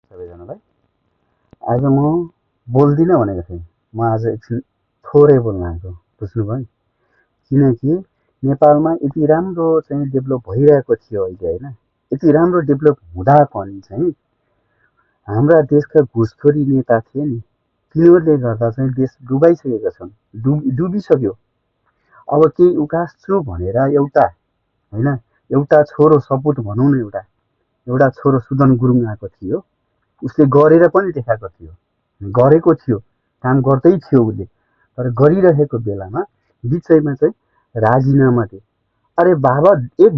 सबैजनालाई। आज म बोल्दिनँ भनेको थिएँ, म आज एकछिन थोरै बोल्न आएको, बुझ्नुभयो नि? किनकि नेपालमा यति राम्रो चाहिँ डेभलप भइरहेको थियो अहिले होइन, यति राम्रो डेभलप हुँदा पनि चाहिँ हाम्रा देशका घुसखोरी नेता थिए नि, तिनीहरूले गर्दा चाहिँ देश डुबाइसकेका छन्, डुबिसक्यो। अब केही उकास्छु भनेर एउटा छोरो सपुत भनौँ न, एउटा छोरो सुदन गुरुङ आएको थियो, उसले गरेर पनि देखाएको थियो, गरेको थियो, काम गर्दै थियो उसले, तर गरिरहेको बेलामा बिचैमा चाहिँ राजीनामा दिए। अरे बाबा, एक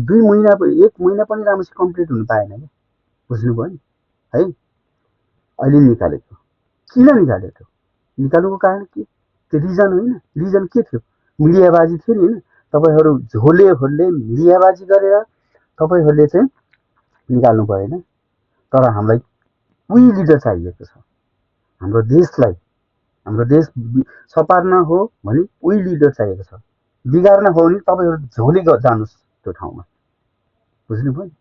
महिना पनि राम्रोसित कम्प्लिट हुनु पाएन क्या, बुझ्नुभयो नि है। अहिले निकालेको, किन निकालेको? निकाल्नुको कारण के? त्यो रिजन होइन, रिजन के थियो? मिडियाबाजी थियो नि होइन, तपाईँहरू झोले होले मिडियाबाजी गरेर तपाईँहरूले चाहिँ निकाल्नु भएन। तर हामीलाई उही लिडर चाहिएको छ, हाम्रो देशलाई, हाम्रो देश सपार्न हो भने उही लिडर चाहिएको छ, बिगार्न हो भने तपाईँहरू झोले जानुहोस् त्यो ठाउँमा, बुझ्नुभयो नि?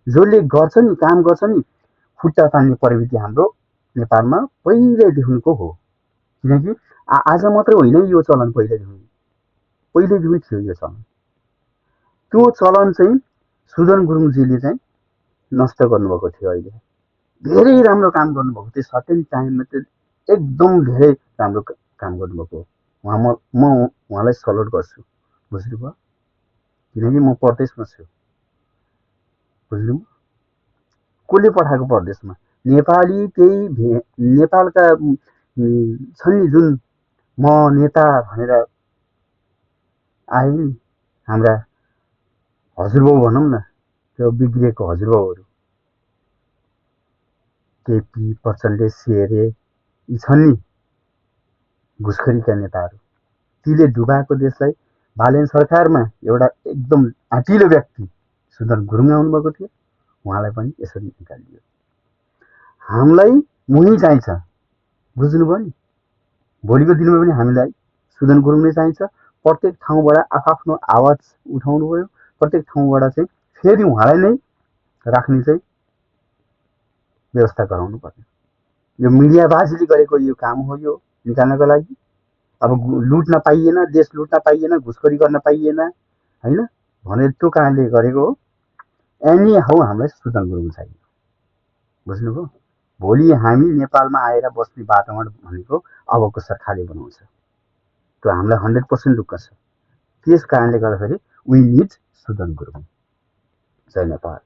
जसले गर्छ नि, काम गर्छ नि, खुट्टा तान्ने प्रवृत्ति हाम्रो नेपालमा पहिल्यैदेखिको हो। किनकि आज मात्रै होइन यो चलन, पहिल्यैदेखि थियो यो चलन। त्यो चलन चाहिँ सुदन गुरुङजीले चाहिँ नष्ट गर्नुभएको थियो। अहिले धेरै राम्रो काम गर्नुभएको थियो, सर्टेन टाइममा चाहिँ एकदम धेरै राम्रो काम गर्नुभएको हो। म उहाँलाई सल्युट गर्छु, बुझ्नुभयो? किनकि म परदेशमा छु, बुझ्नु? कसले पठाएको परदेशमा? नेपाली केही नेपालका छन् नि, जुन म नेता भनेर आए नि, हाम्रा हजुरबाउ भनौँ न, त्यो बिग्रिएको हजुरबाउहरू, केपी प्रचण्ड, शेरे, यी छन् नि घुसखोरीका नेताहरू, तीले डुबाएको देशलाई बालेन सरकारमा एउटा एकदम आँटिलो व्यक्ति सुदन गुरुङ आउनुभएको थियो, उहाँलाई पनि यसरी निकालिदियो। हामीलाई मुही चाहिन्छ, बुझ्नुभयो नि? भोलिको दिनमा पनि हामीलाई सुदन गुरुङ नै चाहिन्छ। प्रत्येक ठाउँबाट आफ्नो आवाज उठाउनु भयो, प्रत्येक ठाउँबाट चाहिँ फेरि उहाँलाई नै राख्ने चाहिँ व्यवस्था गराउनु पर्यो। यो मिडियाबाजीले गरेको यो काम हो, यो निकाल्नको लागि। अब लुट्न पाइएन, देश लुट्न पाइएन, घुसखोरी गर्न पाइएन होइन भनेर त्यो कारणले गरेको हो। एनी हाउ हामीलाई सुदन गुरुङ चाहियो, बुझ्नुभयो? भोलि हामी नेपालमा आएर बस्ने वातावरण भनेको अबको सरकारले बनाउँछ, त्यो हामीलाई 100% ढुक्क छ। त्यस कारणले गर्दाखेरि वी निड सुदन गुरुङ। जय नेपाल।